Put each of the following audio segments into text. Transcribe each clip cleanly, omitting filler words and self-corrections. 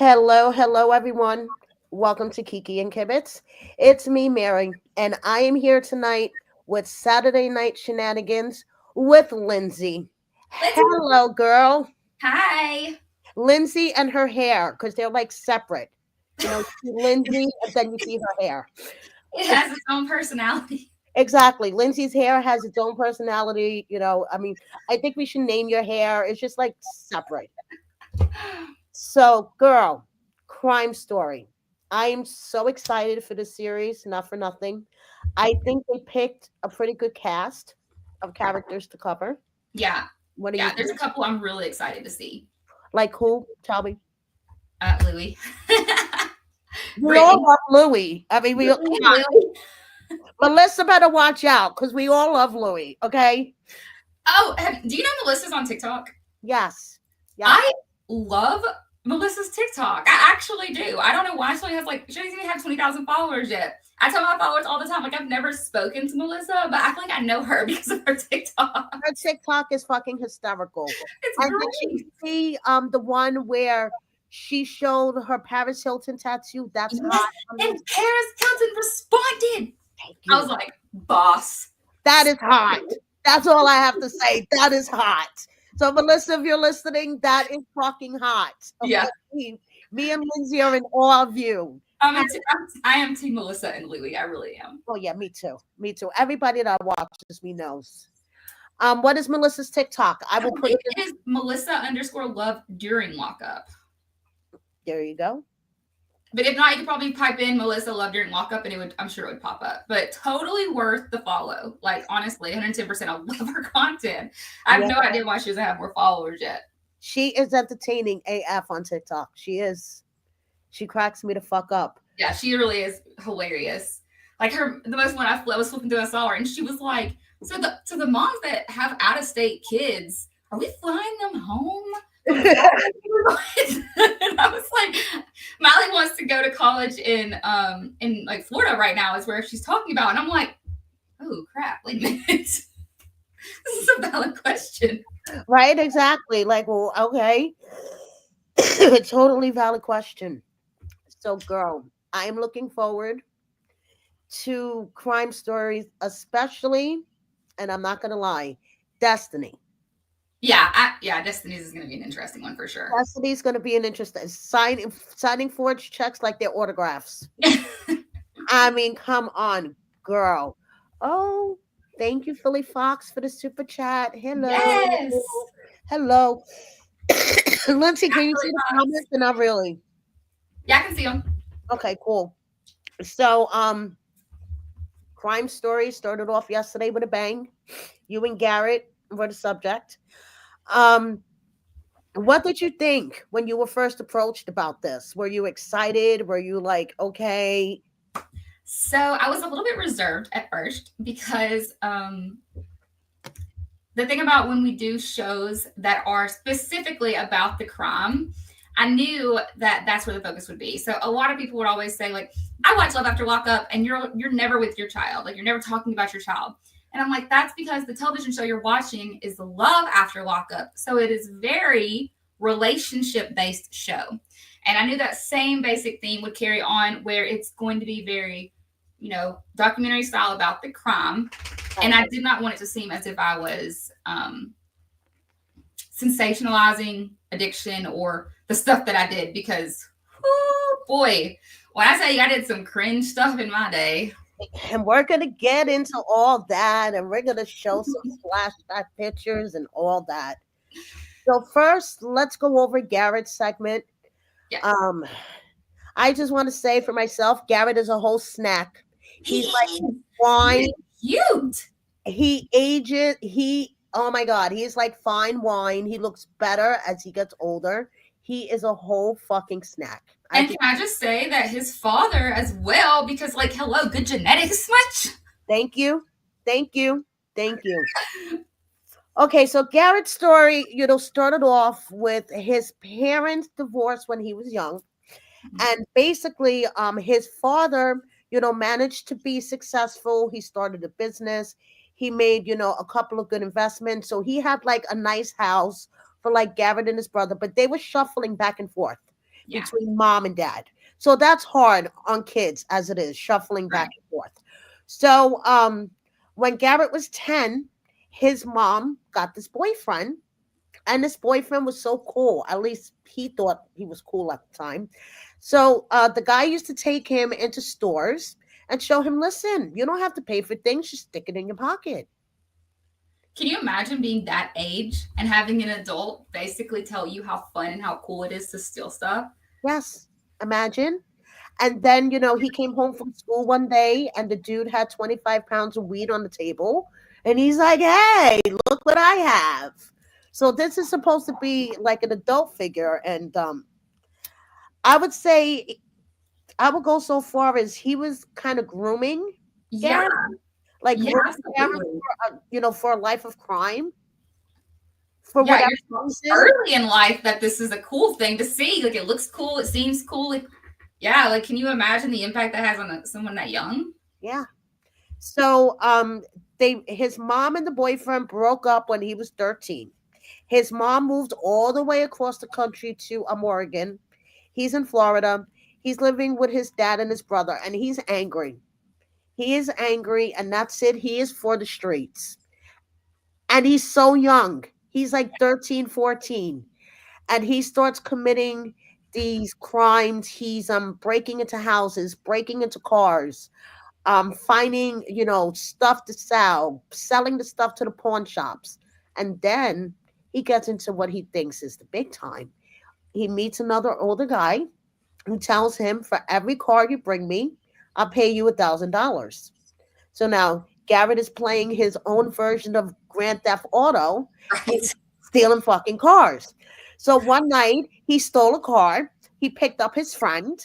Hello, everyone. Welcome to Kiki and Kibitz. It's me, Mary, and I am here tonight with Saturday Night Shenanigans with Lindsay. Lindsay, Hello, girl. hi. Lindsay and her hair, because they're like separate. You see Lindsay, and then you see her hair. It has its own personality. Exactly. Lindsay's hair has its own personality. I think we should name your hair. It's just like separate. So, girl, crime story. I am so excited for this series, not for nothing. I think they picked a pretty good cast of characters to cover. Yeah, What do you yeah. There's think? a couple I'm really excited to see. Like who? Tell me. Louis, We all Brittany, love Louis. I mean, come Brittany and on. Louis. Melissa better watch out because we all love Louis. Okay. Oh, do you know Melissa's on TikTok? Yes. Yes. I love Melissa's TikTok. I actually do. I don't know why she doesn't even have 20,000 followers yet. I tell my followers all the time, like I've never spoken to Melissa, but I feel like I know her because of her TikTok. Her TikTok is fucking hysterical. It's And did you great. see the one where she showed her Paris Hilton tattoo? That's Yes, hot. and Paris Hilton responded. Thank I you. was like, boss. That is hot. That's all I have to say. That is hot. So, Melissa, if you're listening, that is fucking hot. Okay? Yeah. Me and Lindsay are in awe of you. I am Team Melissa and Louie. I really am. Oh, yeah, me too. Me too. Everybody that watches me knows. What is Melissa's TikTok? I I will put believe it in. it is Melissa_love during lockup. There you go. But if not, you could probably type in Melissa love during lockup and I'm sure it would pop up. But totally worth the follow. Like honestly, 110%. I love her content. I have Yeah. no idea why she doesn't have more followers yet. She is entertaining AF on TikTok. She is. She cracks me the fuck up. Yeah, she really is hilarious. Like the most one I was flipping through, I saw her, and she was like, "So the moms that have out of state kids, are we flying them home?" And I was like, Miley wants to go to college in like Florida right now, is where she's talking about, and I'm like, oh crap, wait a minute, this is a valid question. Right? Exactly. Like, well, okay. Totally valid question. So, girl, I am looking forward to crime stories, especially, and I'm not gonna lie, Destiny. Yeah, Destiny's is going to be an interesting one for sure. Destiny's gonna be an interesting signing forged checks like their autographs. I mean, come on, girl. Oh, thank you, Philly Fox, for the super chat. Hello. Yes, Hello. Lindsay, can you see absolutely the not. comments? Or not really. Yeah, I can see them. Okay, cool. So, crime story started off yesterday with a bang. You and Garrett were the subject. Um, what did you think when you were first approached about this? Were you excited? Were you like, okay? So I was a little bit reserved at first because the thing about when we do shows that are specifically about the crime, I knew that that's where the focus would be. So a lot of people would always say, like, I watch Love After Lockup, and you're never with your child, like you're never talking about your child. And I'm like, that's because the television show you're watching is Love After Lockup, so it is very relationship based show. And I knew that same basic theme would carry on, where it's going to be very, documentary style about the crime. And I did not want it to seem as if I was sensationalizing addiction or the stuff that I did, because, oh boy, when I say I did some cringe stuff in my day. And we're gonna get into all that, and we're gonna show some flashback pictures and all that. So first, let's go over Garrett's segment. Yes. I just want to say for myself, Garrett is a whole snack. He's like He wine. is cute. He ages. Oh my God, he's like fine wine. He looks better as he gets older. He is a whole fucking snack. And can I just say that his father as well, because like, hello, good genetics much? Thank you. Thank you. Thank you. Okay, so Garrett's story, started off with his parents' divorce when he was young. And basically, his father, managed to be successful. He started a business. He made, a couple of good investments. So he had like a nice house for like Garrett and his brother, but they were shuffling back and forth. Yeah. between mom and dad. So that's hard on kids as it is, shuffling back Right. and forth. So when Garrett was 10, his mom got this boyfriend, and this boyfriend was so cool. At least he thought he was cool at the time. So the guy used to take him into stores and show him, listen, you don't have to pay for things, just stick it in your pocket. Can you imagine being that age and having an adult basically tell you how fun and how cool it is to steal stuff? Yes, imagine. And then, he came home from school one day and the dude had 25 pounds of weed on the table. And he's like, hey, look what I have. So this is supposed to be like an adult figure. And I would say, I would go so far as he was kind of grooming Yeah. Garrett, like Yeah, grooming Garrett absolutely. for a life of crime for Yeah, whatever you're so reason. early in life that this is a cool thing to see. Like, it looks cool, it seems cool. Like, yeah, like, can you imagine the impact that has on someone that young? Yeah. So his mom and the boyfriend broke up when he was 13. His mom moved all the way across the country to Oregon. He's in Florida. He's living with his dad and his brother, and he's angry. He is angry, and that's it. He is for the streets. And he's so young. He's like 13, 14. And he starts committing these crimes. He's breaking into houses, breaking into cars, finding, stuff to sell, selling the stuff to the pawn shops. And then he gets into what he thinks is the big time. He meets another older guy who tells him, for every car you bring me, I'll pay you $1,000. So now Garrett is playing his own version of Grand Theft Auto. Right. He's stealing fucking cars. So one night he stole a car. He picked up his friend,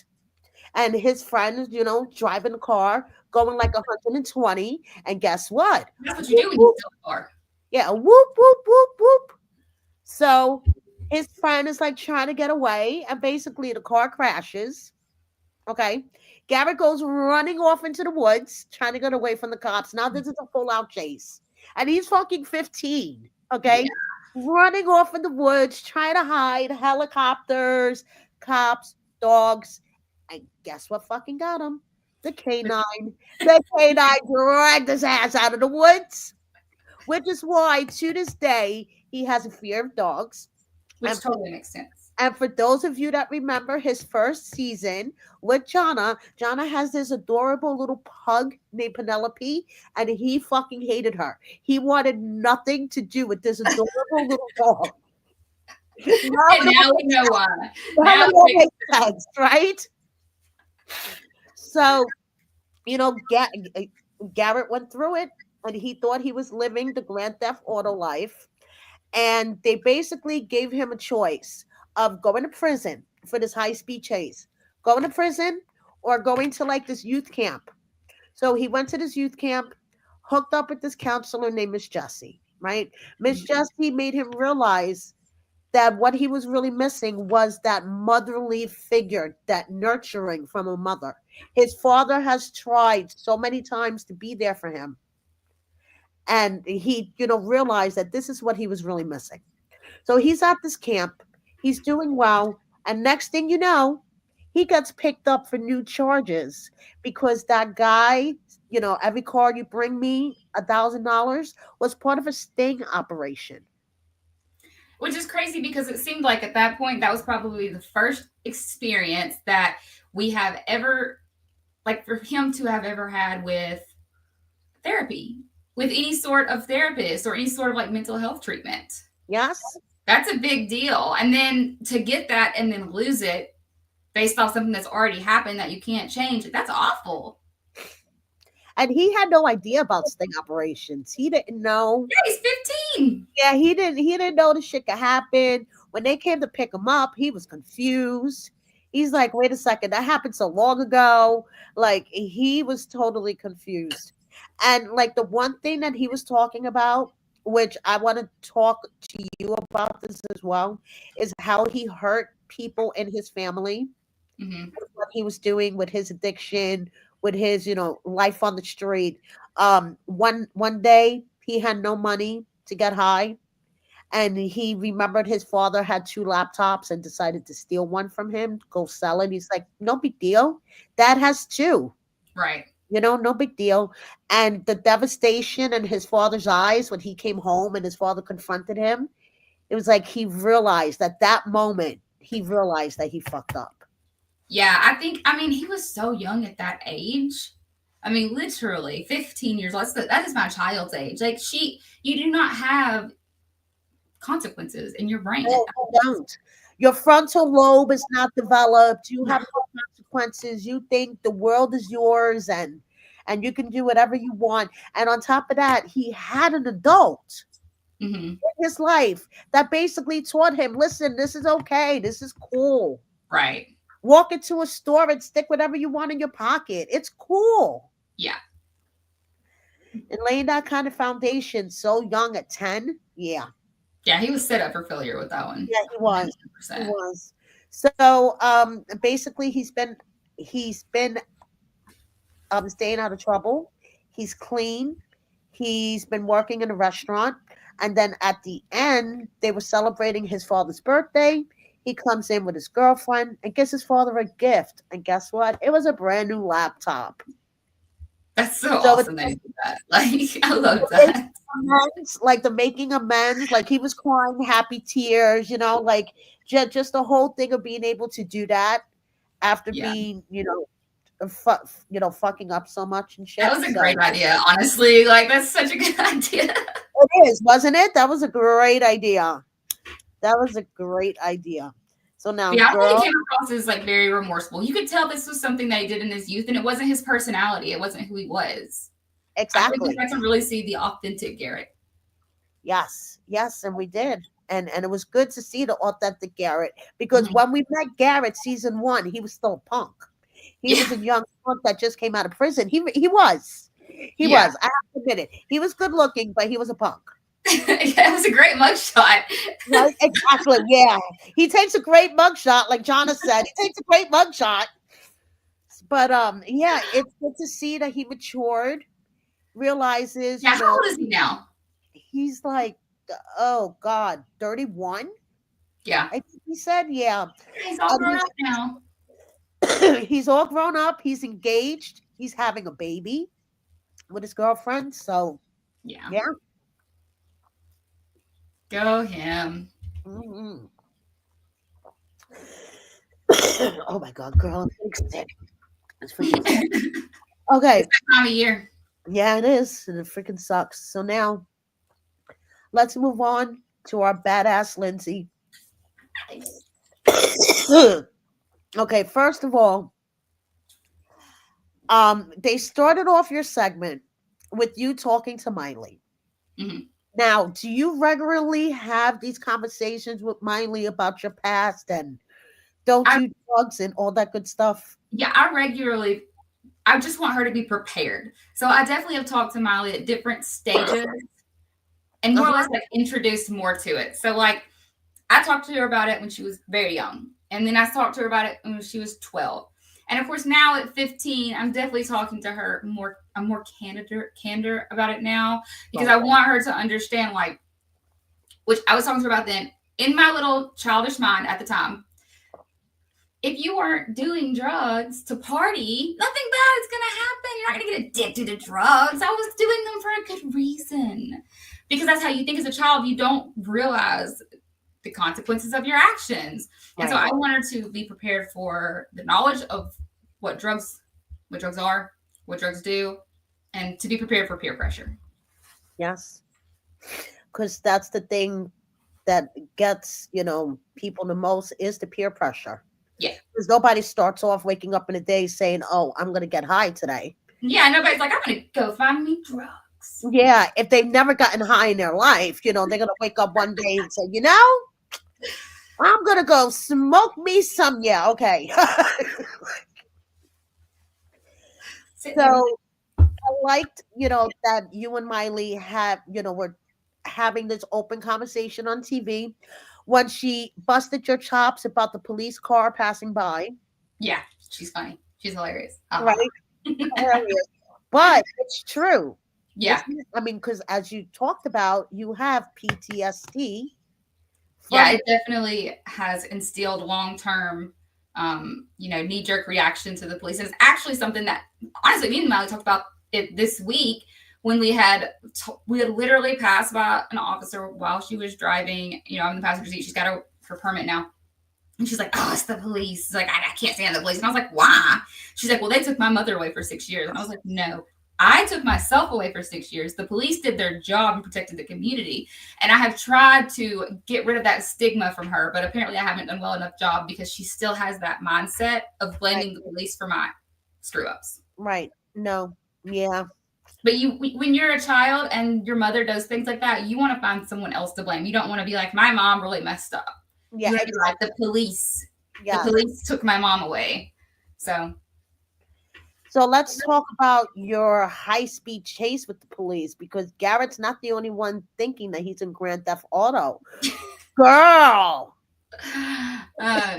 and his friend, driving the car, going like 120. And guess what? That's what you Whoop, do when you whoop. steal a car. Yeah, whoop, whoop, whoop, whoop. So his friend is like trying to get away, and basically the car crashes. Okay. Garrett goes running off into the woods, trying to get away from the cops. Now this is a full out chase. And he's fucking 15. Okay. Yeah. Running off in the woods, trying to hide helicopters, cops, dogs. And guess what fucking got him? The canine. The canine dragged his ass out of the woods, which is why to this day he has a fear of dogs. Which And for totally makes sense. and for those of you that remember his first season with Jonna has this adorable little pug named Penelope, and he fucking hated her. He wanted nothing to do with this adorable little dog. Now And it now all, we know why. now Now it it all makes makes sense, right? So, Garrett went through it, and he thought he was living the Grand Theft Auto life. And they basically gave him a choice of going to prison for this high speed chase, going to prison or going to like this youth camp. So he went to this youth camp, hooked up with this counselor named Miss Jessie, right? Miss Jessie made him realize that what he was really missing was that motherly figure, that nurturing from a mother. His father has tried so many times to be there for him, and he, realized that this is what he was really missing. So he's at this camp, he's doing well, and next thing you know, he gets picked up for new charges because that guy, every car you bring me, $1,000, was part of a sting operation. Which is crazy because it seemed like at that point that was probably the first experience that we have ever, like, for him to have ever had with therapy, with any sort of therapist or any sort of like mental health treatment. Yes. That's a big deal. And then to get that and then lose it based off something that's already happened that you can't change, that's awful. And he had no idea about sting operations. He didn't know. Yeah, he's 15. Yeah, he didn't know the shit could happen. When they came to pick him up, he was confused. He's like, wait a second, that happened so long ago. Like, he was totally confused. And like the one thing that he was talking about, which I want to talk to you about this as well, is how he hurt people in his family, Mm-hmm. what he was doing with his addiction, with his, life on the street. One day he had no money to get high, and he remembered his father had two laptops and decided to steal one from him, go sell it. He's like, no big deal. Dad has two. Right. No big deal. And the devastation in his father's eyes when he came home and his father confronted him, it was like he realized at that moment, he realized that he fucked up. Yeah, I mean, he was so young at that age. I mean, literally 15 years old. That is my child's age. Like, you do not have consequences in your brain at No, that. you don't. Your frontal lobe is not developed. You have no consequences. You think the world is yours and you can do whatever you want. And on top of that, he had an adult Hmm. in his life that basically taught him, listen, this is okay. This is cool. Right. Walk into a store and stick whatever you want in your pocket. It's cool. Yeah. And laying that kind of foundation so young at 10, yeah. Yeah, he was set up for failure with that one. Yeah, he was. He 100%. was. So basically he's been staying out of trouble. He's clean. He's been working in a restaurant. And then at the end, they were celebrating his father's birthday. He comes in with his girlfriend and gives his father a gift. And guess what? It was a brand new laptop. That's so So awesome that he did that. Like, I love it's that. amends, like the making amends, like he was crying happy tears, like just the whole thing of being able to do that after Yeah. being, fucking up so much and That shit. was a So great idea, honestly. Like, that's such a good idea. it is, wasn't it? That was a great idea. That was a great idea. So now, But yeah, I don't think girl, he came across as like very remorseful. You could tell this was something that he did in his youth, and it wasn't his personality. It wasn't who he was. I think we exactly. got to really see the authentic Garrett. Yes, yes, and we did. And it was good to see the authentic Garrett because Mhm. when we met Garrett season 1, he was still a punk. He Yeah, was a young punk that just came out of prison. He was. He yeah. was. I have to admit it. He was good looking, but he was a punk. Yeah, it was a great mugshot. Right? Exactly. Yeah. He takes a great mugshot, like Jonna said. He takes a great mugshot. But yeah, it's good to see that he matured, realizes, Yeah, how old is he now? he's like, oh God, 31? Yeah, I think he said, yeah. he's all grown up now. He's all grown up. He's engaged. He's having a baby with his girlfriend. So Yeah, yeah. go him. Mhm. Oh my God, girl, I'm getting sick. It's freaking sick. It's Okay. that time of year. Yeah, it is. And it freaking sucks. So now let's move on to our badass Lindsay. Okay, first of all, they started off your segment with you talking to Miley. Mhm. Now, do you regularly have these conversations with Miley about your past and don't I do drugs and all that good stuff? Yeah, I just want her to be prepared. So I definitely have talked to Miley at different stages and more or Uh-huh. less like introduced more to it. So like I talked to her about it when she was very young. And then I talked to her about it when she was 12. And of course, now at 15, I'm definitely talking to her more. I'm more candor about it now because Right. I want her to understand, like, which I was talking to her about then in my little childish mind at the time. If you aren't doing drugs to party, nothing bad is going to happen. You're not going to get addicted to drugs. I was doing them for a good reason because that's how you think as a child. You don't realize the consequences of your actions. And so Right. I want her to be prepared for the knowledge of what drugs are, what drugs do, and to be prepared for peer pressure. Yes. Because that's the thing that gets, people the most is the peer pressure. Yeah. Because nobody starts off waking up in a day saying, oh, I'm going to get high today. Yeah, nobody's like, I'm going to go find me drugs. Yeah. If they've never gotten high in their life, they're going to wake up one day and say, I'm going to go smoke me some. Yeah. Okay. So I liked, that you and Miley were having this open conversation on TV when she busted your chops about the police car passing by. Yeah, she's funny. She's hilarious. Right? Hilarious. But it's true. Yeah. I mean, because as you talked about, you have PTSD Yeah, it definitely has instilled long-term, knee-jerk reaction to the police. And it's actually something that, honestly, me and Miley talked about it this week when we had literally passed by an officer while she was driving. I'm in the passenger seat. She's got her permit now. And she's like, oh, it's the police. She's like, I can't stand the police. And I was like, why? She's like, well, they took my mother away for 6 years. And I was like, no, I took myself away for 6 years. The police did their job and protected the community. And I have tried to get rid of that stigma from her, but apparently I haven't done well enough job because she still has that mindset of blaming the police for my screw ups. Right. No. Yeah. But when you're a child and your mother does things like that, you want to find someone else to blame. You don't want to be like, my mom really messed up. Yeah, exactly. Like the police. Yeah. The police took my mom away. So let's talk about your high-speed chase with the police, because Garrett's not the only one thinking that he's in Grand Theft Auto. Girl. Yeah.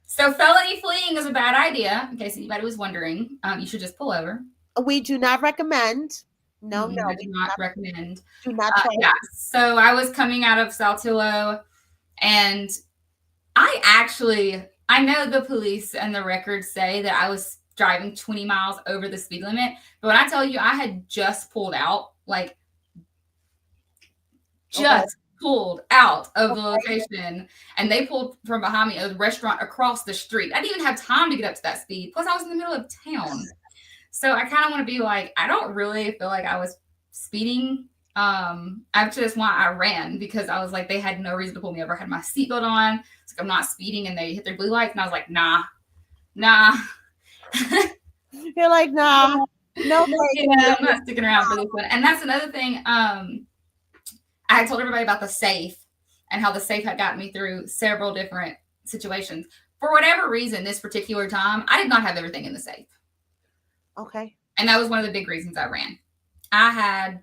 So felony fleeing is a bad idea. In case anybody was wondering, you should just pull over. We do not recommend. No, I do not recommend. Do not try. Yeah. So I was coming out of Saltillo, and I know the police and the records say that I was driving 20 miles over the speed limit, but when I tell you I had just pulled out, pulled out of the location, and they pulled from behind me a restaurant across the street. I didn't even have time to get up to that speed. Plus, I was in the middle of town. So I kind of want to be like, I don't really feel like I was speeding. I just I ran because I was like, they had no reason to pull me over. I had my seatbelt on. It's like, I'm not speeding, and they hit their blue lights, and I was like, nah. You're like, nah, no. Yeah, I'm not sticking around for this one. And that's another thing. I had told everybody about the safe and how the safe had gotten me through several different situations. For whatever reason, this particular time, I did not have everything in the safe. Okay. And that was one of the big reasons I ran. I had,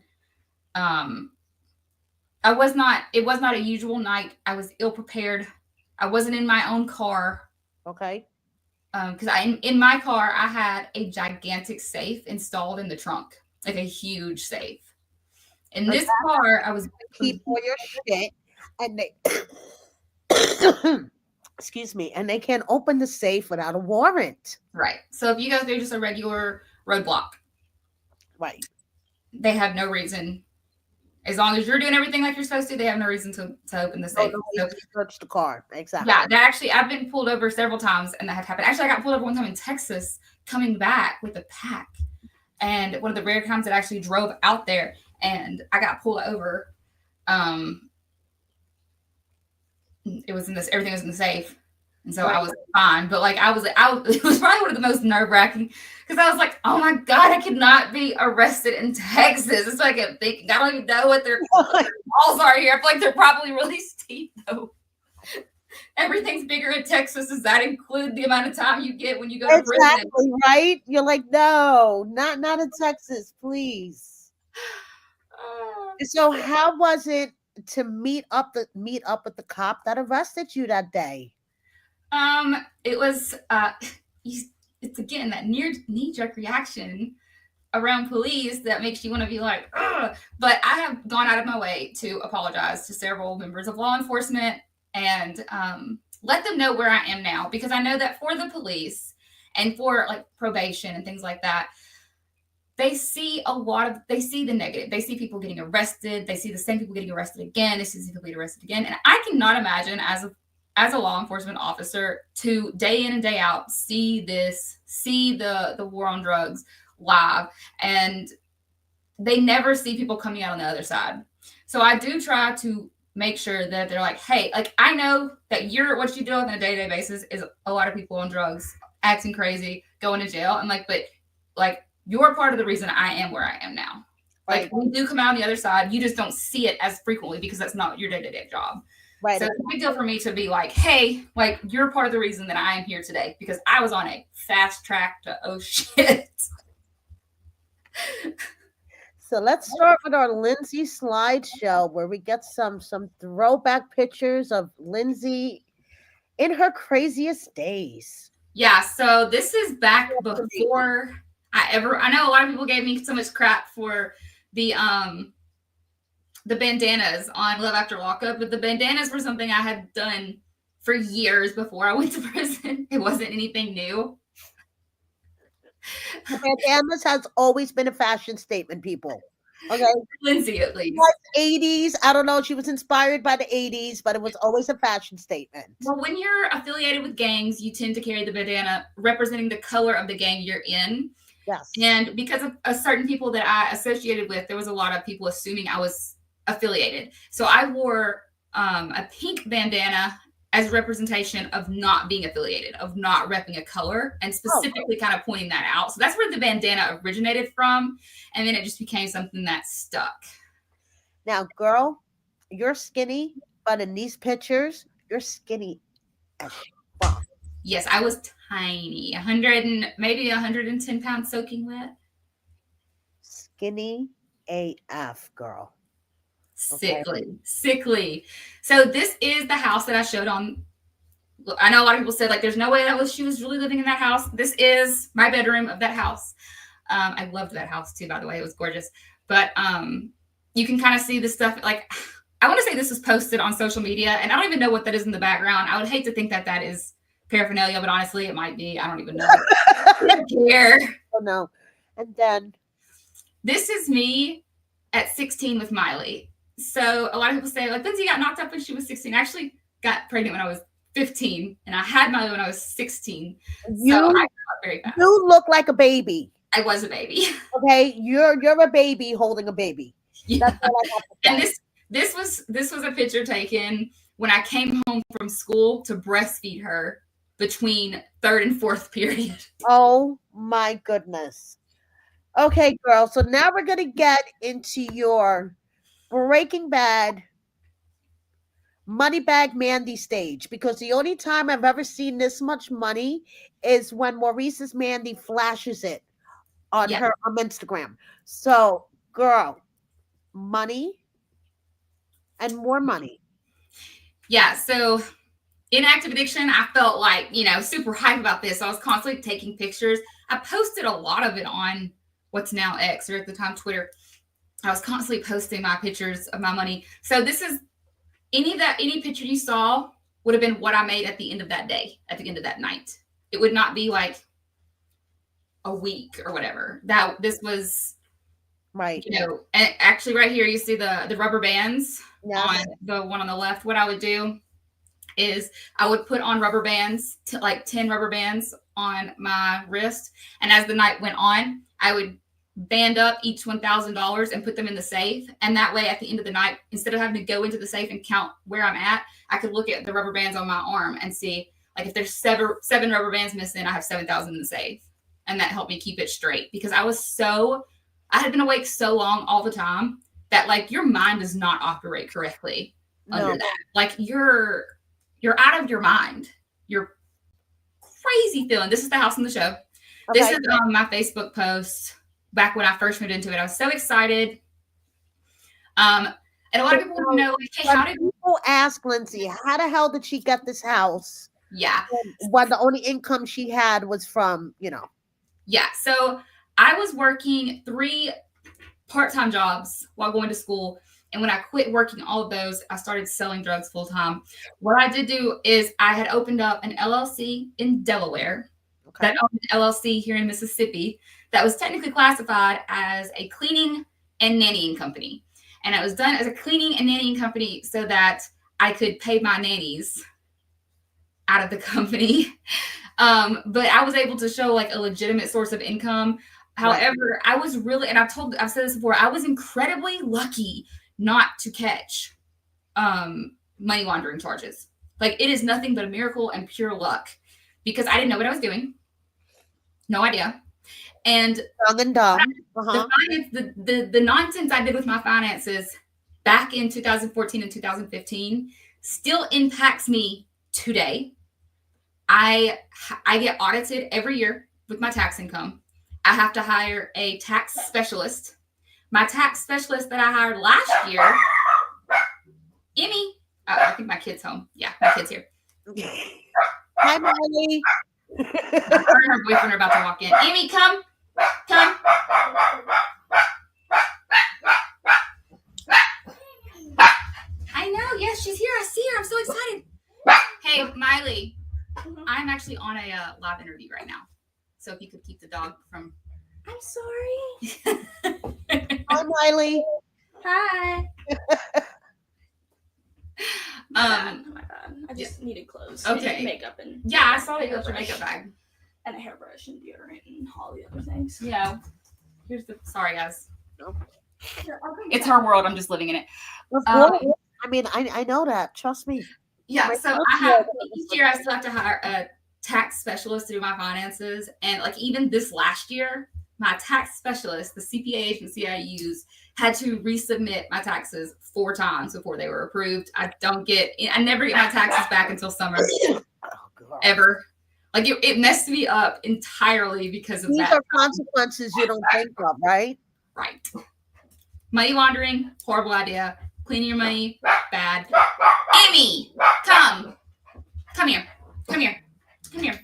it was not a usual night. I was ill prepared. I wasn't in my own car. Okay. Because in my car, I had a gigantic safe installed in the trunk, like a huge safe. In this car, I was keep all your shit, and they excuse me, and they can't open the safe without a warrant. Right. So if you go through just a regular roadblock, right, they have no reason. As long as you're doing everything like you're supposed to, they have no reason to open the safe. So search the car. Exactly. Yeah, I've been pulled over several times, and that had happened. Actually, I got pulled over one time in Texas coming back with a pack, and one of the rare times that I actually drove out there. And I got pulled over. It was everything was in the safe. And so I was fine. But it was probably one of the most nerve-wracking, because I was like, oh my God, I could not be arrested in Texas. It's like I'm thinking, I don't even know what their laws are here. I feel like they're probably really steep though. Everything's bigger in Texas. Does that include the amount of time you get when you go to prison? Exactly, right? You're like, no, not in Texas, please. So how was it to meet up with the cop that arrested you that day? It was it's again that knee-jerk reaction around police that makes you want to be like, ugh. But I have gone out of my way to apologize to several members of law enforcement and let them know where I am now, because I know that for the police and for probation and things like that, they see the negative. They see people getting arrested. They see the same people getting arrested again. They see people get arrested again. And I cannot imagine as a law enforcement officer to day in and day out see the war on drugs live, and they never see people coming out on the other side. So I do try to make sure that they're like, hey, I know that what you deal with on a day-to-day basis is a lot of people on drugs, acting crazy, going to jail. I'm like, but you're part of the reason I am where I am now. We do come out on the other side. You just don't see it as frequently because that's not your day-to-day job. Right. So it's a big deal for me to be like, hey, you're part of the reason that I am here today, because I was on a fast track to oh shit. So let's start with our Lindsay slideshow, where we get some throwback pictures of Lindsay in her craziest days. Yeah, so this is back before I know a lot of people gave me so much crap for the the bandanas on Love After Lockup, but the bandanas were something I had done for years before I went to prison. It wasn't anything new. Bandanas has always been a fashion statement, people. Okay. Lindsay, at least. Like 80s. I don't know. She was inspired by the 80s, but it was always a fashion statement. Well, when you're affiliated with gangs, you tend to carry the bandana representing the color of the gang you're in. Yes. And because of certain people that I associated with, there was a lot of people assuming I was affiliated. So I wore a pink bandana as representation of not being affiliated, of not repping a color, and specifically kind of pointing that out. So that's where the bandana originated from. And then it just became something that stuck. Now, girl, you're skinny, but in these pictures, you're skinny as fuck. Yes, I was tiny, 100 and maybe 110 pounds soaking wet. Skinny AF, girl. Sickly. So this is the house that I showed on. I know a lot of people said like, there's no way she was really living in that house. This is my bedroom of that house. I loved that house too, by the way. It was gorgeous. But you can kind of see the stuff. Like, I want to say this was posted on social media, and I don't even know what that is in the background. I would hate to think that that is paraphernalia, but honestly, it might be. I don't even know. I don't care. Oh no. And then this is me at 16 with Miley. So a lot of people say, like, Lindsay got knocked up when she was 16. I actually got pregnant when I was 15, and I had Miley when I was 16. So I grew up very fast. You look like a baby. I was a baby. Okay, you're a baby holding a baby. Yeah. That's all I have to say. And this was a picture taken when I came home from school to breastfeed her between third and fourth period. Oh my goodness. Okay, girl. So now we're gonna get into your Breaking Bad Moneybag Mandy stage, because the only time I've ever seen this much money is when Maurice's Mandy flashes it on her on Instagram. So, girl, money and more money. Yeah. So in active addiction, I felt like, super hype about this. I was constantly taking pictures. I posted a lot of it on what's now X, or at the time Twitter. I was constantly posting my pictures of my money. So this is any picture you saw would have been what I made at the end of that day, at the end of that night. It would not be like a week or whatever. This was right. And actually right here you see the rubber bands on the one on the left. What I would do is I would put on rubber bands, like 10 rubber bands on my wrist. And as the night went on, I would band up each $1,000 and put them in the safe. And that way at the end of the night, instead of having to go into the safe and count where I'm at, I could look at the rubber bands on my arm and see, like, if there's seven rubber bands missing, I have 7,000 in the safe. And that helped me keep it straight, because I had been awake so long all the time that, like, your mind does not operate correctly under that. Like, you're out of your mind. You're crazy feeling. This is the house in the show. Okay. This is my Facebook post back when I first moved into it. I was so excited. And a lot of people want to know, like, hey, how did people ask Lindsay, how the hell did she get this house? Yeah. When the only income she had was from, Yeah. So I was working 3 part-time jobs while going to school. And when I quit working all of those, I started selling drugs full time. What I did do is I had opened up an LLC in Delaware, that owned an LLC here in Mississippi that was technically classified as a cleaning and nannying company. And it was done as a cleaning and nannying company so that I could pay my nannies out of the company. But I was able to show, like, a legitimate source of income. However, I was really, and I've said this before, I was incredibly lucky not to catch money laundering charges. Like, it is nothing but a miracle and pure luck, because I didn't know what I was doing. No idea. And dumb. The nonsense I did with my finances back in 2014 and 2015 still impacts me today. I get audited every year with my tax income. I have to hire a tax specialist. My tax specialist that I hired last year, Emmy, I think my kid's home. Yeah, my kid's here. Hi, Molly. Her and her boyfriend are about to walk in. Emmy, come. so excited. Hey, Miley, I'm actually on a live interview right now. So if you could keep the dog from... I'm sorry. Hi, Miley. Hi. Um, my bad. I just needed clothes. Okay. Makeup and yeah, I saw that you left your makeup bag. and a hairbrush and deodorant and all the other things. Yeah. Here's the... Sorry, guys. No. It's her world. I'm just living in it. Of course. I mean, I know that. Trust me. Yeah, so I have... Each year, I still have to hire a tax specialist to do my finances. And, like, even this last year, my tax specialist, the CPA agency I use, had to resubmit my taxes 4 times before they were approved. I never get my taxes back until summer. Ever. Like, it messed me up entirely because of These that. are consequences you don't think of, right? Right. Money laundering, horrible idea. Cleaning your money, bad. Amy, come. Come here. Come here. Come here.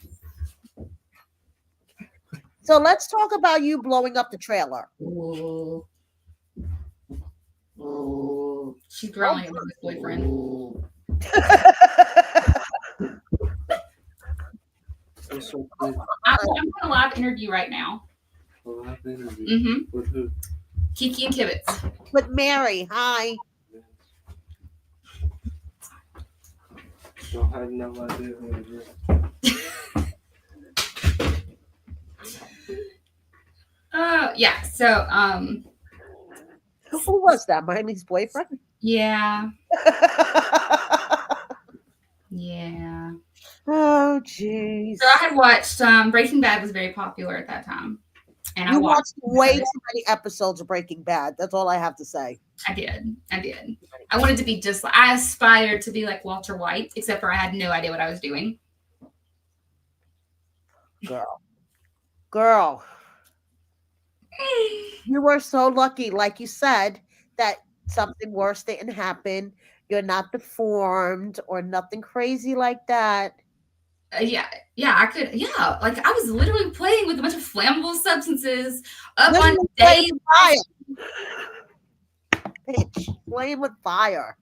So let's talk about you blowing up the trailer. Ooh. She's growling at his boyfriend. I'm doing a live interview right now. A live interview? Mm-hmm. With who? Kiki and Kibitz. With Mary. Hi. Don't have no idea who it is. Yeah. So, Who was that? Miley's boyfriend? yeah. Yeah. Oh, jeez. So I had watched Breaking Bad was very popular at that time. And I You watched watched way too many episodes of Breaking Bad. That's all I have to say. I did. I wanted to be just like, I aspired to be like Walter White, except for I had no idea what I was doing. Girl. You were so lucky, like you said, that something worse didn't happen. You're not deformed or nothing crazy like that. Yeah, I could. Yeah, like I was literally playing with a bunch of flammable substances up This on is playing days with fire. Bitch, playing with fire.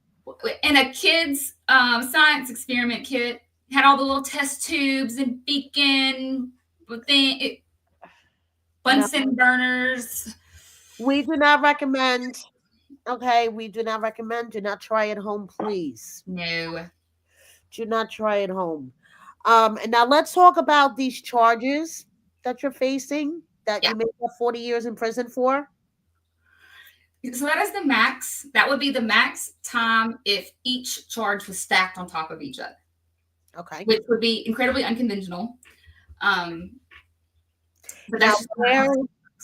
in a kid's science experiment kit. Had all the little test tubes and beacon Bunsen burners. We do not recommend. Okay, we do not recommend. Do not try at home, please. No. Do not try at home. And now let's talk about these charges that you're facing that you may have 40 years in prison for. So that is the max. That would be the max time if each charge was stacked on top of each other. Okay. Which would be incredibly unconventional. But Now, that's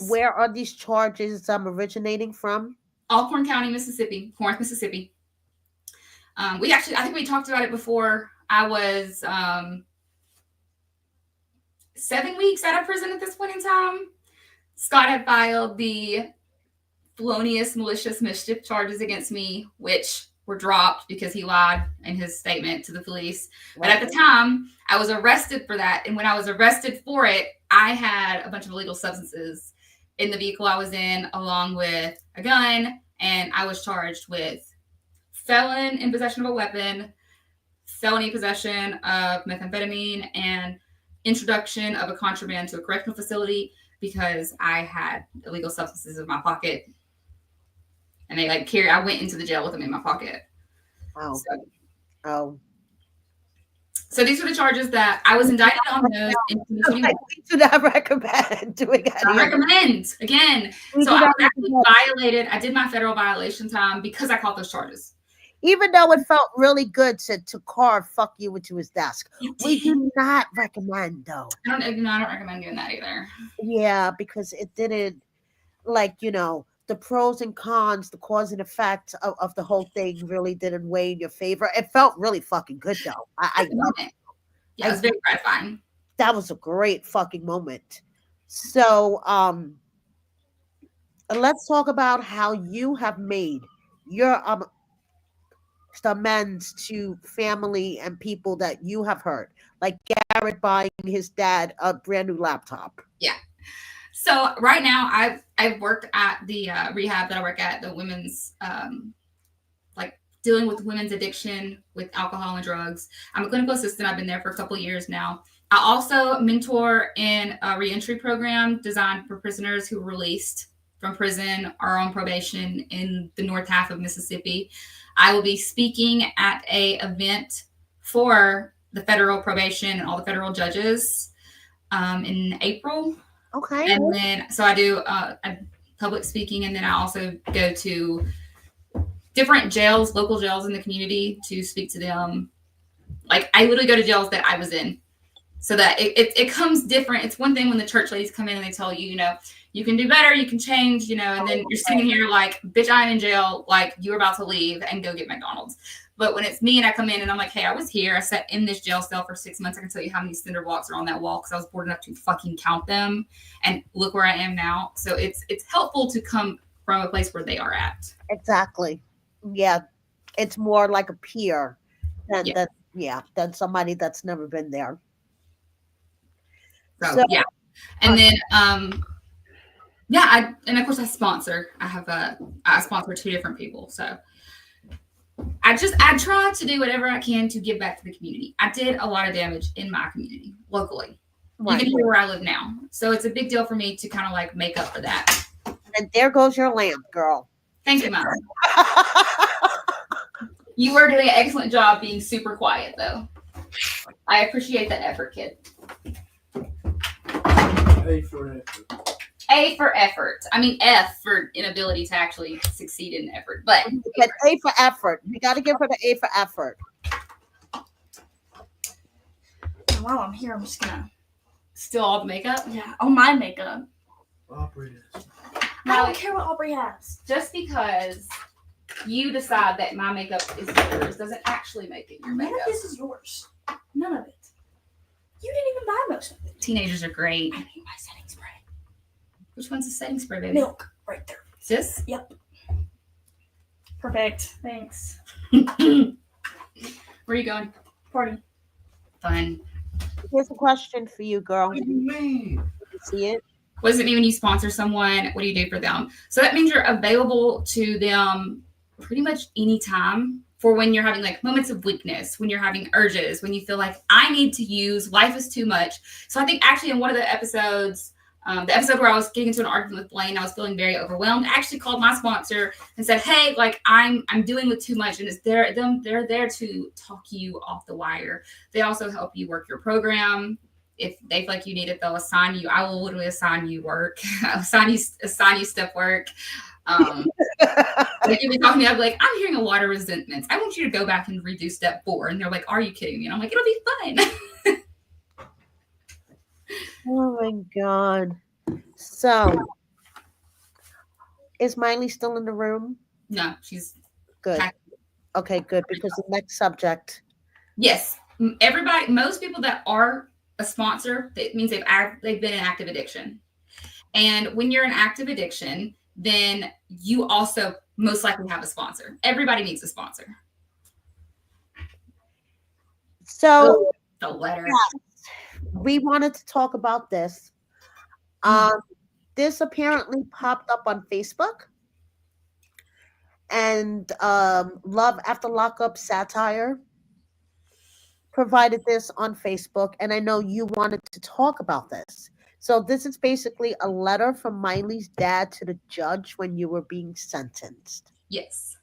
where are these charges originating from? Alcorn County, Mississippi, Corinth, Mississippi. I think we talked about it before. I was 7 weeks out of prison at this point in time. Scott had filed the felonious malicious mischief charges against me, which were dropped because he lied in his statement to the police. But at the time, I was arrested for that. And when I was arrested for it, I had a bunch of illegal substances in the vehicle I was in, along with a gun. And I was charged with felon in possession of a weapon, felony possession of methamphetamine, and introduction of a contraband to a correctional facility because I had illegal substances in my pocket. And they I went into the jail with them in my pocket. Oh. So these were the charges that I was indicted on those in 2021. I do not recommend doing that. I recommend, again. So I actually violated, I did my federal violation time because I caught those charges. Even though it felt really good to carve "fuck you" into his desk. We do not recommend, though. I don't recommend doing that either. Yeah, because it didn't, the pros and cons, the cause and effect of the whole thing really didn't weigh in your favor. It felt really fucking good, though. I loved it. Yeah, it was very gratifying. That was a great fucking moment. So, let's talk about how you have made your amends to family and people that you have hurt, like Garrett buying his dad a brand new laptop. Yeah. So right now, I've worked at the rehab that I work at, the women's dealing with women's addiction with alcohol and drugs. I'm a clinical assistant. I've been there for a couple of years now. I also mentor in a reentry program designed for prisoners who were released from prison or on probation in the north half of Mississippi. I will be speaking at a event for the federal probation and all the federal judges in April. Okay. And then, so I do public speaking, and then I also go to different jails, local jails in the community to speak to them. Like, I literally go to jails that I was in. So that it comes different. It's one thing when the church ladies come in and they tell you, you know, you can do better, you can change, you know, and then you're sitting here like, bitch, I'm in jail, like you're about to leave and go get McDonald's. But when it's me and I come in and I'm like, hey, I was here, I sat in this jail cell for 6 months. I can tell you how many cinder blocks are on that wall because I was bored enough to fucking count them. And look where I am now. So it's helpful to come from a place where they are at. Exactly. Yeah. It's more like a peer than somebody that's never been there. So yeah. And then and of course I sponsor. I sponsor 2 different people. So I try to do whatever I can to give back to the community. I did a lot of damage in my community locally, even here where I live now. So it's a big deal for me to kind of like make up for that. And there goes your lamp, girl. Thank you, Mom. You are doing an excellent job being super quiet, though. I appreciate that effort, kid. A for effort. A for effort. I mean, F for inability to actually succeed in effort. But A for effort. You got to give her the A for effort. While I'm here, I'm just gonna still all the makeup. Yeah, all my makeup. Aubrey is. I don't care what Aubrey has. Just because you decide that my makeup is yours doesn't actually make it your None makeup. of this is yours. None of it. You didn't even buy most of it. Teenagers are great. I need my setting spray. Which one's the setting spray, baby? Milk, right there. This? Yep. Perfect. Thanks. Where are you going? Party. Fun. Here's a question for you, girl. What do you mean? You see it? What does it mean when you sponsor someone? What do you do for them? So that means you're available to them pretty much anytime for when you're having like moments of weakness, when you're having urges, when you feel like I need to use, life is too much. So I think actually in one of the episodes, the episode where I was getting into an argument with Blaine, I was feeling very overwhelmed. I actually called my sponsor and said, hey, like I'm dealing with too much. And they're there to talk you off the wire. They also help you work your program. If they feel like you need it, they'll assign you. I will literally assign you work, assign you step work. Like you'll be talking to me, I'll be like, I'm hearing a lot of resentments. I want you to go back and redo step 4. And they're like, are you kidding me? And I'm like, it'll be fine. Oh my God. So, is Miley still in the room? No, she's Good. Okay, good. Because the next subject. yes. Everybody, most people that are a sponsor, that means they've been in active addiction. And when you're in active addiction, then you also most likely have a sponsor. Everybody needs a sponsor. So, The letter. we wanted to talk about this. This apparently popped up on Facebook. And Love After Lockup Satire provided this on Facebook, and I know you wanted to talk about this. So this is basically a letter from Miley's dad to the judge when you were being sentenced. Yes.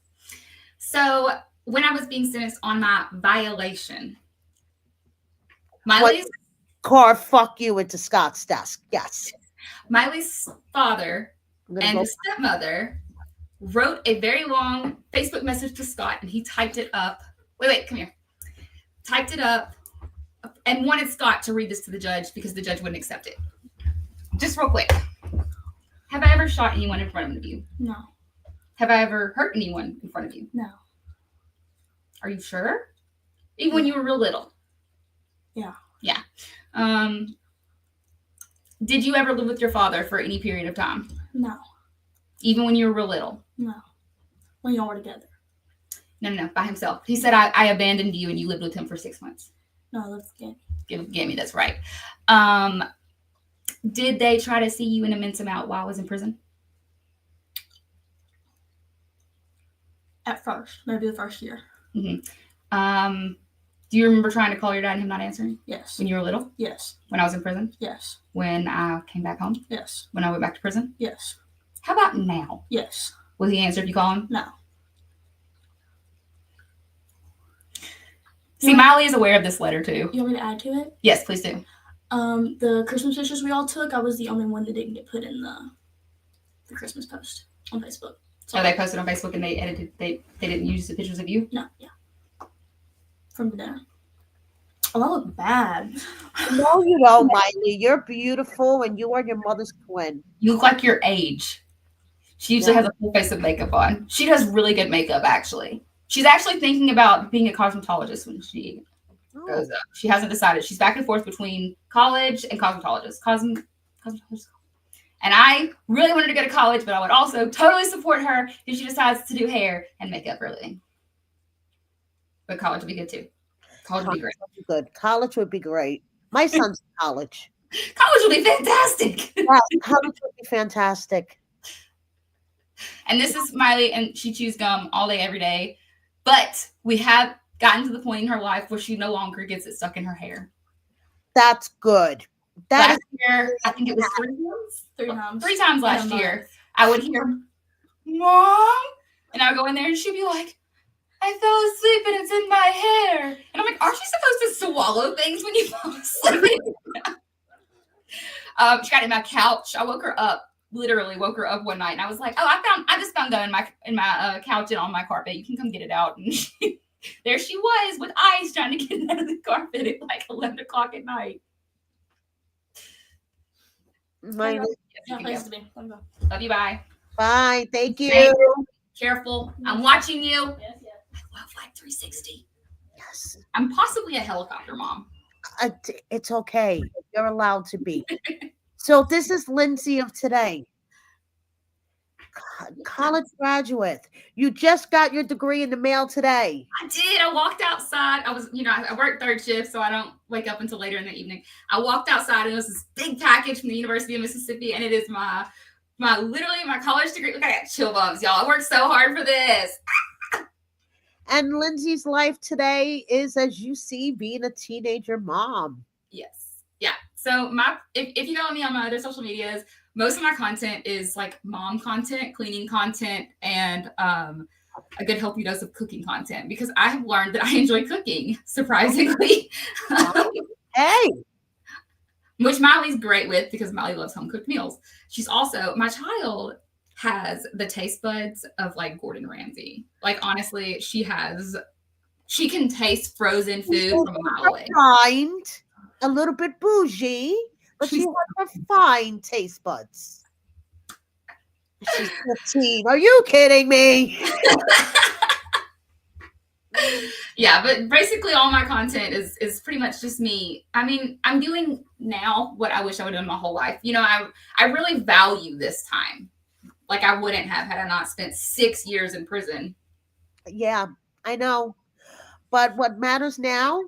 So when I was being sentenced on my violation, Miley's Fuck you into Scott's desk. Yes. Miley's father and his stepmother wrote a very long Facebook message to Scott, and he typed it up. Wait, come here. Typed it up and wanted Scott to read this to the judge because the judge wouldn't accept it. Just real quick. Have I ever shot anyone in front of you? No. Have I ever hurt anyone in front of you? No. Are you sure? Even when you were real little? Yeah. Yeah. Did you ever live with your father for any period of time? No. Even when you were real little? No. When y'all were together. No, by himself. He said, I abandoned you and you lived with him for 6 months. No, I lived with Gammy. Gammy, that's right. Did they try to see you in a mince amount while I was in prison? At first, maybe the first year. Do you remember trying to call your dad and him not answering? Yes. When you were little? Yes. When I was in prison? Yes. When I came back home? Yes. When I went back to prison? Yes. How about now? Yes. Will he answer if you call him? No. See, Miley is aware of this letter too. You want me to add to it? Yes, please do. The Christmas pictures we all took, I was the only one that didn't get put in the Christmas post on Facebook. So they posted on Facebook and they edited. They didn't use the pictures of you. No, yeah. From the dinner. Oh, I look bad. No, you don't, Miley. You're beautiful, and you are your mother's twin. You look like your age. She usually has a full face of makeup on. She does really good makeup, actually. She's actually thinking about being a cosmetologist when she goes up. She hasn't decided. She's back and forth between college and cosmetologist. Cosmetologist. And I really wanted to go to college, but I would also totally support her if she decides to do hair and makeup for a living. But college would be good too. College would be great. Good. College would be great. My son's in college. College would be fantastic. Yeah, college would be fantastic. And this is Miley, and she chews gum all day, every day. But we have gotten to the point in her life where she no longer gets it stuck in her hair. That's good. Last year, I think it was 3 times. 3 times. 3 times last year, I would hear, "Mom," and I would go in there, and she'd be like, "I fell asleep and it's in my hair." And I'm like, "Aren't you supposed to swallow things when you fall asleep?" She got in my couch. I woke her up. Literally woke her up one night, and I was like, "Oh, I just found that in my couch and on my carpet. You can come get it out." And there she was with eyes trying to get it out of the carpet at like 11 o'clock at night. Miley, Yeah, place to be. Let me go. Love you. Bye. bye. Thank you. Thank Careful. I'm watching you. Yes, yes. I love like 360. Yes. I'm possibly a helicopter mom. It's okay. You're allowed to be. So this is Lindsay of today. College graduate. You just got your degree in the mail today. I did. I walked outside. I work third shift, so I don't wake up until later in the evening. I walked outside, and it was this big package from the University of Mississippi, and it is my college degree. Look, I got chill bumps, y'all. I worked so hard for this. And Lindsay's life today is, as you see, being a teenager mom. Yes. Yeah. So if you follow me on my other social medias, most of my content is like mom content, cleaning content, and a good healthy dose of cooking content, because I have learned that I enjoy cooking, surprisingly. Hey. Which Miley's great with, because Miley loves home cooked meals. She's also, my child has the taste buds of like Gordon Ramsay. Like, honestly, she can taste frozen food from a mile away. Refined, a little bit bougie, but she has refined taste buds. She's 15. Are you kidding me? Yeah, but basically all my content is pretty much just me. I mean, I'm doing now what I wish I would have done my whole life. I really value this time. Like I wouldn't have had I not spent 6 years in prison. Yeah, I know. But what matters now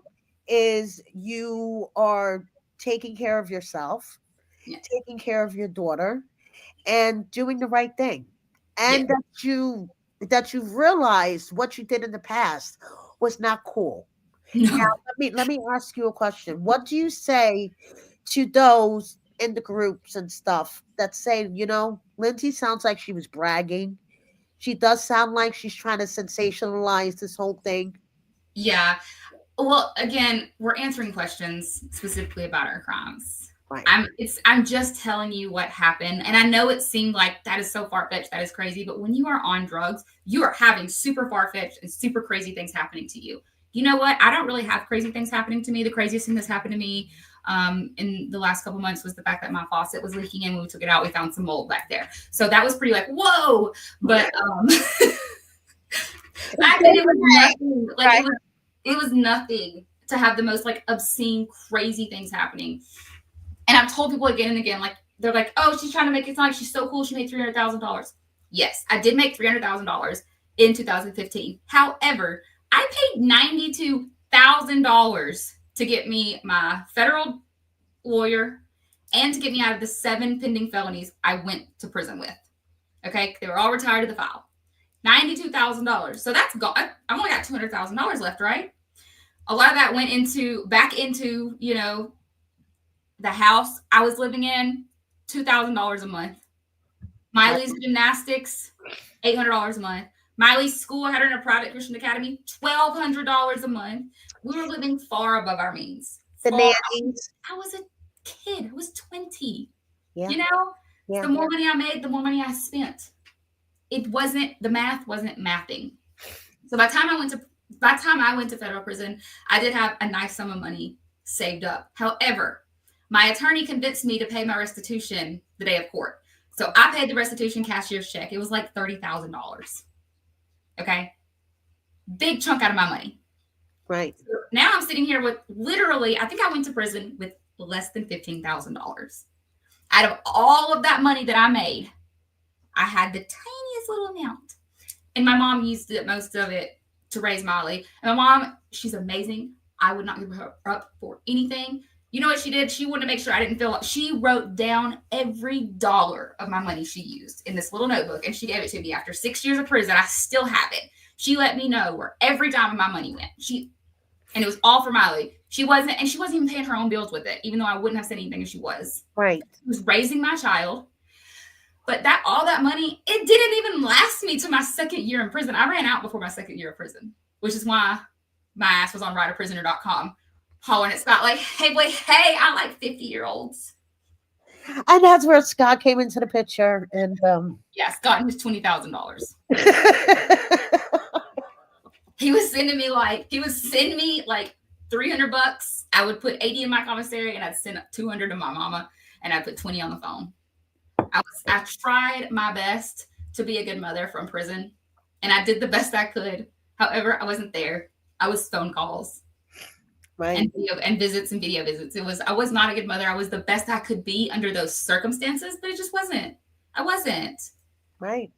is you are taking care of yourself, taking care of your daughter, and doing the right thing. And that you realized what you did in the past was not cool. No. Now, let me ask you a question. What do you say to those in the groups and stuff that say, Lindsay sounds like she was bragging. She does sound like she's trying to sensationalize this whole thing. Yeah. Well, again, we're answering questions specifically about our crimes. Right. I'm just telling you what happened. And I know it seemed like that is so far-fetched, that is crazy, but when you are on drugs, you are having super far-fetched and super crazy things happening to you. You know what? I don't really have crazy things happening to me. The craziest thing that's happened to me in the last couple months was the fact that my faucet was leaking, and when we took it out, we found some mold back there. So that was pretty like, whoa. But back then it was nothing. Like it was nothing to have the most like obscene, crazy things happening. And I've told people again and again, like, they're like, "Oh, she's trying to make it sound like she's so cool. She made $300,000. Yes, I did make $300,000 in 2015. However, I paid $92,000 to get me my federal lawyer and to get me out of the 7 pending felonies I went to prison with. Okay, they were all retired of the file. $92,000. So that's gone. I've only got $200,000 left, right? A lot of that went back into, the house I was living in, $2,000 a month. Miley's gymnastics, $800 a month. Miley's school, I had her in a private Christian academy, $1,200 a month. We were living far above our means. The nannies. I was a kid. I was 20. Yeah. Yeah. The more money I made, the more money I spent. The math wasn't mathing. So by the time I went to federal prison, I did have a nice sum of money saved up. However, my attorney convinced me to pay my restitution the day of court. So I paid the restitution cashier's check. It was like $30,000. Okay. Big chunk out of my money. Right. So now I'm sitting here with literally, I think I went to prison with less than $15,000. Out of all of that money that I made, I had the tiniest little amount. And my mom used most of it to raise Molly. And my mom, she's amazing. I would not give her up for anything. You know what she did? She wanted to make sure I didn't feel like she wrote down every dollar of my money she used in this little notebook. And she gave it to me after 6 years of prison. I still have it. She let me know where every dime of my money went. And it was all for Miley. She wasn't even paying her own bills with it, even though I wouldn't have said anything if she was. Right. She was raising my child. But all that money, it didn't even last me to my second year in prison. I ran out before my second year of prison, which is why my ass was on writeaprisoner.com hollering at Scott like, hey, I like 50-year-olds. And that's where Scott came into the picture. And yeah, Scott and his $20,000. He would send me like $300. I would put 80 in my commissary and I'd send 200 to my mama and I'd put 20 on the phone. I tried my best to be a good mother from prison and I did the best I could. However, I wasn't there. I was phone calls. Right. And visits and video visits. I was not a good mother. I was the best I could be under those circumstances, but it just wasn't. I wasn't. Right.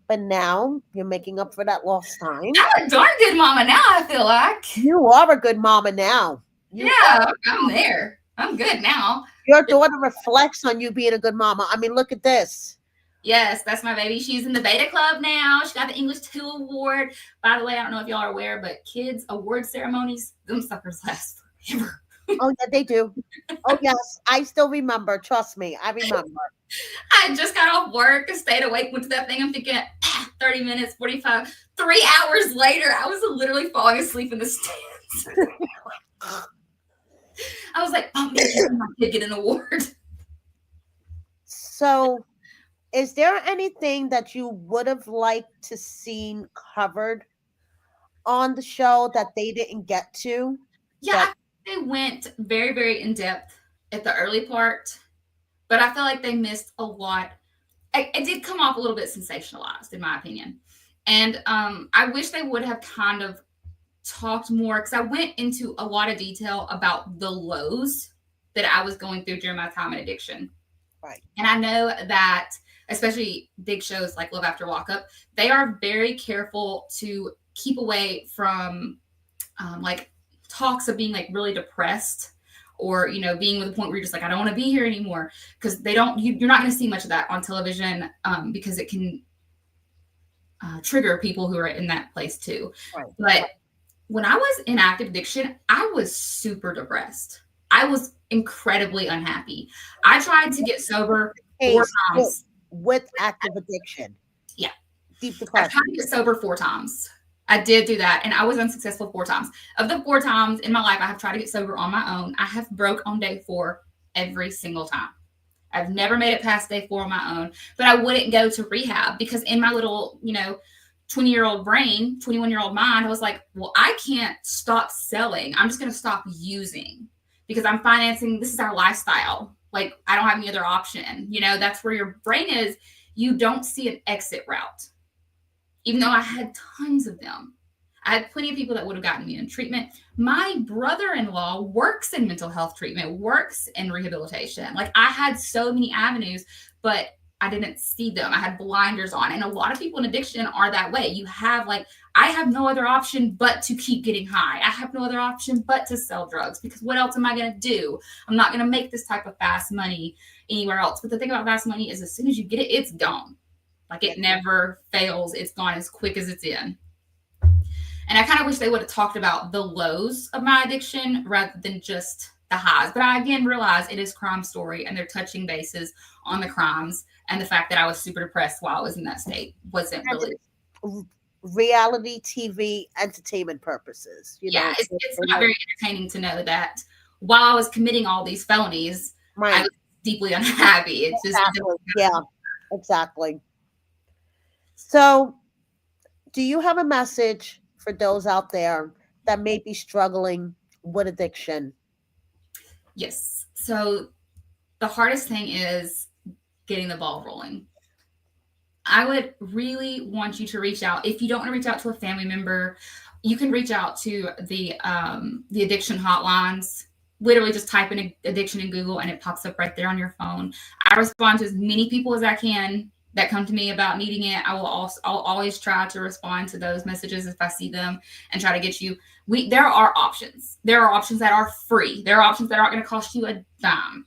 But now you're making up for that lost time. I'm a darn good mama now, I feel like. You are a good mama now. I'm there. I'm good now. Your daughter reflects on you being a good mama. I mean, look at this. Yes, that's my baby. She's in the Beta Club now. She got the English 2 award. By the way, I don't know if y'all are aware, but kids' award ceremonies, them suckers last forever. Oh, yeah, they do. Oh, yes. I still remember. Trust me. I remember. I just got off work and stayed awake, went to that thing. I'm thinking 30 minutes, 45, 3 hours later, I was literally falling asleep in the stands. I was like, oh, man, my kid get an award. So, is there anything that you would have liked to seen covered on the show that they didn't get to? Yeah, they went very, very in depth at the early part, but I feel like they missed a lot. It did come off a little bit sensationalized, in my opinion. And I wish they would have kind of talked more, because I went into a lot of detail about the lows that I was going through during my time in addiction. Right. And I know that, especially big shows like Love After Lockup, they are very careful to keep away from like talks of being like really depressed or, being with a point where you're just like, I don't want to be here anymore. Because you're not going to see much of that on television because it can trigger people who are in that place too. Right. But when I was in active addiction, I was super depressed. I was incredibly unhappy. I tried to get sober 4 times. With active addiction. Yeah. Deep depression. I tried to get sober 4 times. I did do that, and I was unsuccessful 4 times. Of the 4 times in my life I have tried to get sober on my own, I have broke on day 4 every single time. I've never made it past day 4 on my own, but I wouldn't go to rehab because in my little, 20-year-old brain, 21-year-old mind, I was like, well, I can't stop selling. I'm just going to stop using because I'm financing. This is our lifestyle. Like, I don't have any other option. That's where your brain is. You don't see an exit route. Even though I had tons of them. I had plenty of people that would have gotten me in treatment. My brother-in-law works in mental health treatment, works in rehabilitation. Like, I had so many avenues, but I didn't see them. I had blinders on. And a lot of people in addiction are that way. You have I have no other option but to keep getting high. I have no other option but to sell drugs because what else am I going to do? I'm not going to make this type of fast money anywhere else. But the thing about fast money is as soon as you get it, it's gone. Like it never fails. It's gone as quick as it's in. And I kind of wish they would have talked about the lows of my addiction rather than just the highs. But I again realize it is crime story and they're touching bases on the crimes, and the fact that I was super depressed while I was in that state wasn't really reality TV entertainment purposes. You know, it's not very entertaining to know that while I was committing all these felonies, I was deeply unhappy. It's exactly. So, do you have a message for those out there that may be struggling with addiction? Yes. So the hardest thing is getting the ball rolling. I would really want you to reach out. If you don't want to reach out to a family member, you can reach out to the addiction hotlines. Literally just type in addiction in Google and it pops up right there on your phone. I respond to as many people as I can that come to me about needing it. I'll always try to respond to those messages if I see them and try to get you. There are options. There are options that are free. There are options that aren't going to cost you a dime.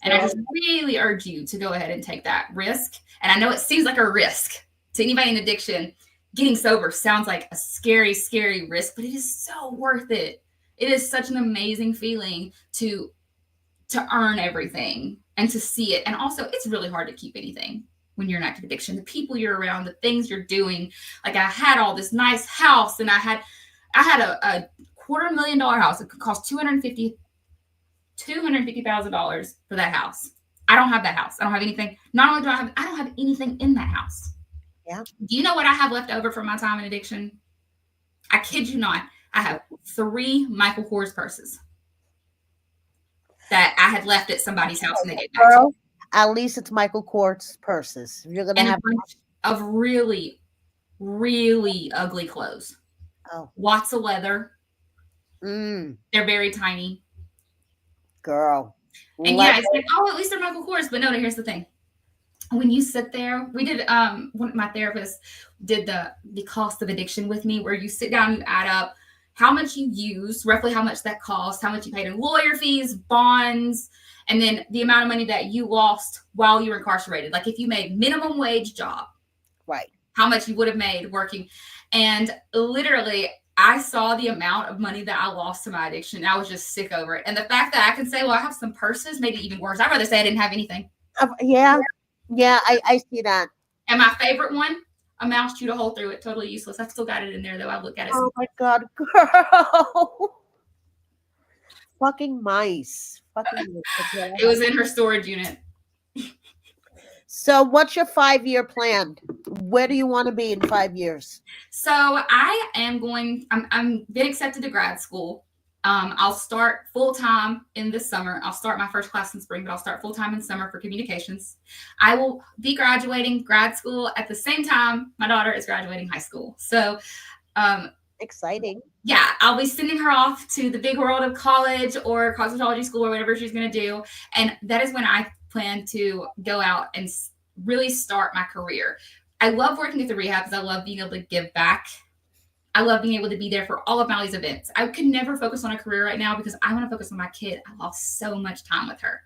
And I just really urge you to go ahead and take that risk. And I know it seems like a risk to anybody in addiction. Getting sober sounds like a scary, scary risk, but it is so worth it. It is such an amazing feeling to earn everything and to see it. And also, it's really hard to keep anything when you're in active addiction. The people you're around, the things you're doing. Like I had all this nice house, and I had a $250,000 house. It could cost $250,000 for that house. I don't have that house. I don't have anything. Not only do I don't have anything in that house. Yeah. Do you know what I have left over from my time in addiction? I kid you not. I have 3 Michael Kors purses that I had left at somebody's house and they gave back to me. At least it's Michael Kors purses. You're gonna have a bunch of really, really ugly clothes. Oh, lots of leather. They're very tiny. Girl. And yeah, it's like, oh, at least they're Michael Kors. But no, here's the thing. When you sit there, we did one of my therapists did the cost of addiction with me, where you sit down, you add up how much you use, roughly how much that cost, how much you paid in lawyer fees, bonds, and then the amount of money that you lost while you were incarcerated. Like if you made minimum wage job, right, how much you would have made working. And literally, I saw the amount of money that I lost to my addiction. I was just sick over it. And the fact that I can say, well, I have some purses, maybe even worse. I'd rather say I didn't have anything. Yeah, I see that. And my favorite one, a mouse chewed a hole through it. Totally useless. I've still got it in there, though. I look at it. Oh, my God, girl. Fucking mice. It was in her storage unit. So what's your 5-year plan? Where do you want to be in 5 years? So I am I'm been accepted to grad school. I'll start full-time in the summer. I'll start my first class in spring, but I'll start full-time in summer for communications. I will be graduating grad school at the same time my daughter is graduating high school. So exciting. Yeah, I'll be sending her off to the big world of college or cosmetology school or whatever she's going to do. And that is when I plan to go out and really start my career. I love working at the rehab because I love being able to give back. I love being able to be there for all of Mally's events. I could never focus on a career right now because I want to focus on my kid. I lost so much time with her.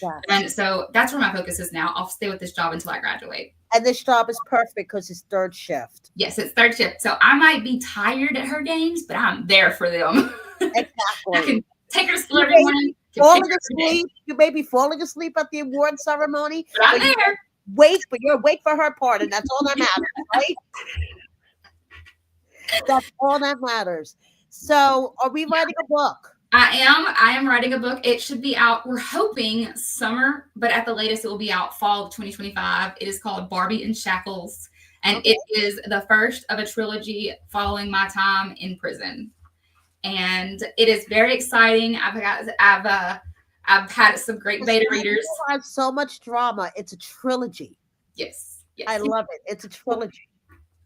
Yeah. And so that's where my focus is now. I'll stay with this job until I graduate. And this job is perfect because it's third shift. Yes, it's third shift. So I might be tired at her games, but I'm there for them. Exactly. I can take her to school every morning. You may be falling asleep at the award ceremony. But I'm there. But you're awake for her part, and that's all that matters, right? That's all that matters. So are we writing a book? I am writing a book. It should be out, we're hoping summer, but at the latest it will be out fall of 2025. It is called Barbie in Shackles. And it is the first of a trilogy following my time in prison. And it is very exciting. I've had some great beta readers. I have so much drama. It's a trilogy. Yes. I love it. It's a trilogy.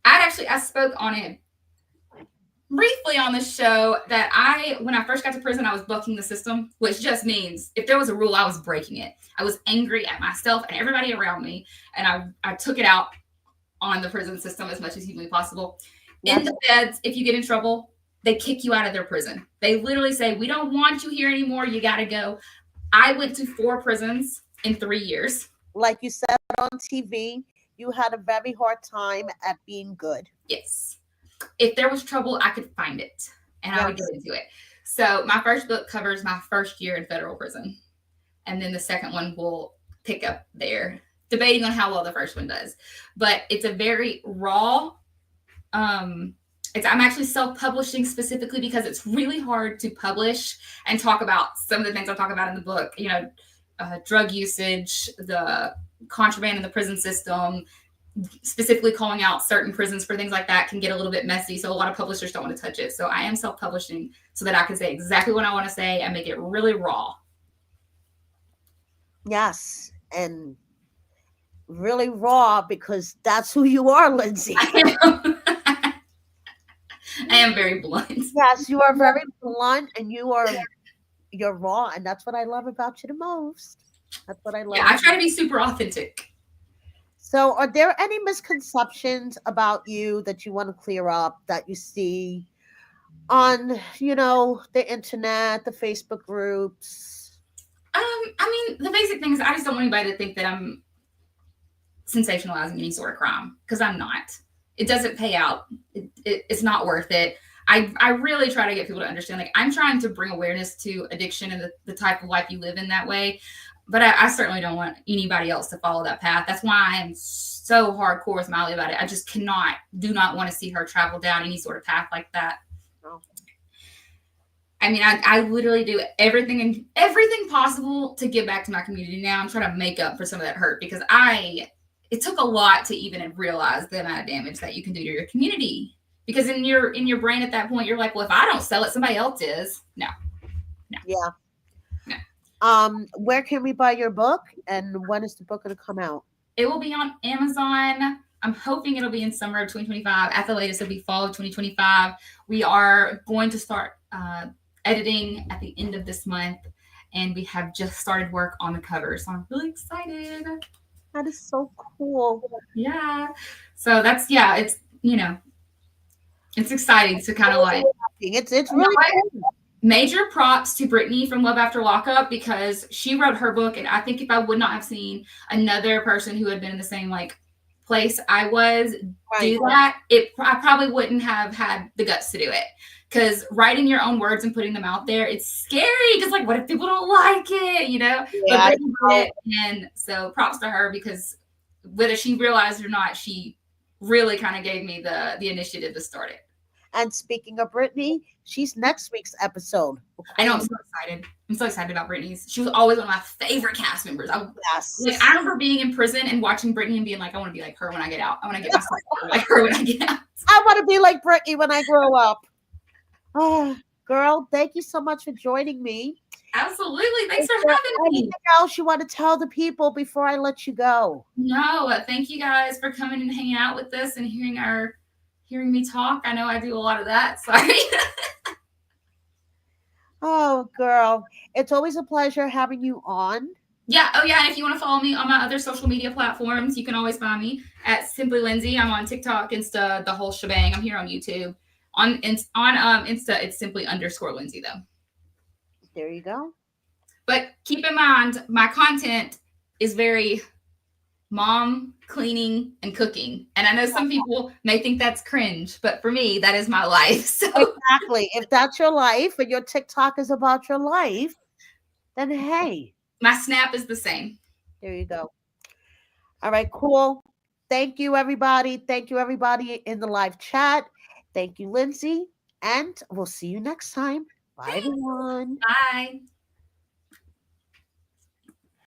I spoke on it briefly on the show that when I first got to prison, I was bucking the system, which just means if there was a rule, I was breaking it. I was angry at myself and everybody around me. And I took it out on the prison system as much as humanly possible. Yes. In the feds, if you get in trouble, they kick you out of their prison. They literally say, we don't want you here anymore. You got to go. I went to 4 prisons in 3 years. Like you said on TV, you had a very hard time at being good. Yes. If there was trouble, I could find it and I would Yes. get into it. So my first book covers my first year in federal prison. And then the second one will pick up there, debating on how well the first one does. But it's a very raw, I'm actually self-publishing specifically because it's really hard to publish and talk about some of the things I talk about in the book, drug usage, the contraband in the prison system, specifically calling out certain prisons for things like that can get a little bit messy. So a lot of publishers don't want to touch it. So I am self-publishing so that I can say exactly what I want to say and make it really raw. Yes. And really raw because that's who you are, Lindsay. I am very blunt. Yes, you are very blunt and you're raw, and that's what I love about you the most. That's what I love. Yeah, I try to be super authentic. So are there any misconceptions about you that you want to clear up that you see on, the internet, the Facebook groups? The basic thing is I just don't want anybody to think that I'm sensationalizing any sort of crime because I'm not. It doesn't pay out. It's not worth it. I really try to get people to understand, like, I'm trying to bring awareness to addiction and the type of life you live in that way. But I certainly don't want anybody else to follow that path. That's why I am so hardcore with Miley about it. I just do not want to see her travel down any sort of path like that. No. I mean, I literally do everything possible to give back to my community now. I'm trying to make up for some of that hurt because it took a lot to even realize the amount of damage that you can do to your community. Because in your brain at that point, you're like, well, if I don't sell it, somebody else is. No. Yeah. No. Where can we buy your book, and when is the book going to come out? It will be on Amazon. I'm hoping it'll be in summer of 2025. At the latest, it'll be fall of 2025. We are going to start editing at the end of this month, and we have just started work on the cover. So I'm really excited. That is so cool. Yeah. So it's, it's exciting to kind of like. It's really cool. Major props to Brittany from Love After Lockup because she wrote her book, and I think if I would not have seen another person who had been in the same place I was do that, I probably wouldn't have had the guts to do it. Because writing your own words and putting them out there, it's scary. Because what if people don't like it? Yeah, but Brittany did it, and so props to her because whether she realized it or not, she really kind of gave me the initiative to start it. And speaking of Brittany, she's next week's episode. I know, I'm so excited. I'm so excited about Brittany's. She was always one of my favorite cast members. Yes. I remember being in prison and watching Brittany and being like, I want to be like her when I get out. I want to get myself like her when I get out. I want to be like Brittany when I grow up. Oh, girl, thank you so much for joining me. Absolutely. Thanks for having me. Anything else you want to tell the people before I let you go? No, thank you guys for coming and hanging out with us and hearing me talk. I know I do a lot of that. Sorry. Oh, girl. It's always a pleasure having you on. Yeah. Oh, yeah. And if you want to follow me on my other social media platforms, you can always find me at Simply Lindsay. I'm on TikTok, Insta, the whole shebang. I'm here on YouTube. On Insta, it's simply_Lindsay, though. There you go. But keep in mind, my content is very mom, cleaning, and cooking. And I know some people may think that's cringe, but for me, that is my life. So exactly. If that's your life and your TikTok is about your life, then hey. My Snap is the same. There you go. All right, cool. Thank you, everybody. Thank you, everybody in the live chat. Thank you, Lindsay. And we'll see you next time. Bye, everyone. Bye.